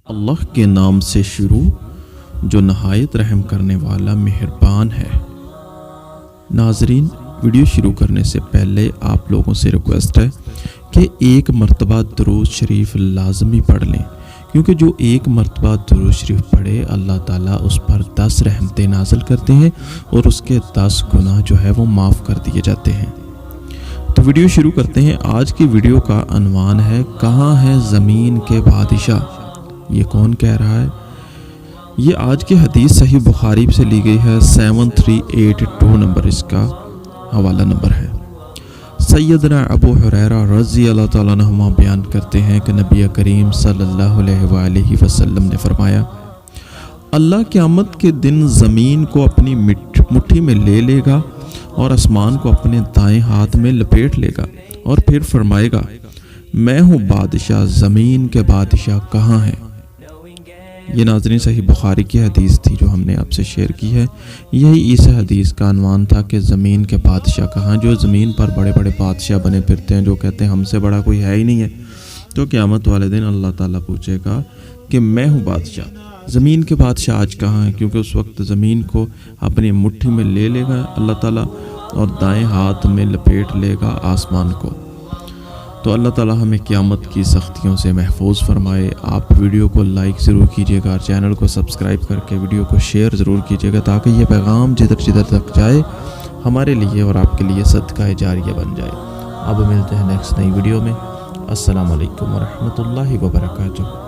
اللہ کے نام سے شروع جو نہایت رحم کرنے والا مہربان ہے۔ ناظرین، ویڈیو شروع کرنے سے پہلے آپ لوگوں سے ریکویسٹ ہے کہ ایک مرتبہ درود شریف لازمی پڑھ لیں، کیونکہ جو ایک مرتبہ درود شریف پڑھے اللہ تعالیٰ اس پر 10 رحمتیں نازل کرتے ہیں اور اس کے 10 گناہ جو ہے وہ معاف کر دیے جاتے ہیں۔ تو ویڈیو شروع کرتے ہیں۔ آج کی ویڈیو کا عنوان ہے کہاں ہے زمین کے بادشاہ؟ یہ کون کہہ رہا ہے؟ یہ آج کی حدیث صحیح بخاری سے لی گئی ہے، 7382 نمبر اس کا حوالہ نمبر ہے۔ سیدنا ابو ہریرہ رضی اللہ تعالیٰ عنہ بیان کرتے ہیں کہ نبی کریم صلی اللہ علیہ وآلہ وسلم نے فرمایا، اللہ قیامت کے دن زمین کو اپنی مٹھی میں لے لے گا اور آسمان کو اپنے دائیں ہاتھ میں لپیٹ لے گا اور پھر فرمائے گا، میں ہوں بادشاہ، زمین کے بادشاہ کہاں ہیں؟ یہ ناظرین صحیح بخاری کی حدیث تھی جو ہم نے آپ سے شیئر کی ہے۔ یہی اس حدیث کا عنوان تھا کہ زمین کے بادشاہ کہاں؟ جو زمین پر بڑے بڑے بادشاہ بنے پھرتے ہیں، جو کہتے ہیں ہم سے بڑا کوئی ہے ہی نہیں ہے، تو قیامت والے دن اللہ تعالیٰ پوچھے گا کہ میں ہوں بادشاہ، زمین کے بادشاہ آج کہاں ہیں؟ کیونکہ اس وقت زمین کو اپنی مٹھی میں لے لے گا اللہ تعالیٰ اور دائیں ہاتھ میں لپیٹ لے گا آسمان کو۔ تو اللہ تعالیٰ ہمیں قیامت کی سختیوں سے محفوظ فرمائے۔ آپ ویڈیو کو لائک ضرور کیجیے گا، چینل کو سبسکرائب کر کے ویڈیو کو شیئر ضرور کیجیے گا، تاکہ یہ پیغام جدھر تک جائے ہمارے لیے اور آپ کے لیے صدقہ جاریہ بن جائے۔ اب ملتے ہیں نیکسٹ نئی ویڈیو میں۔ السلام علیکم ورحمۃ اللہ وبرکاتہ۔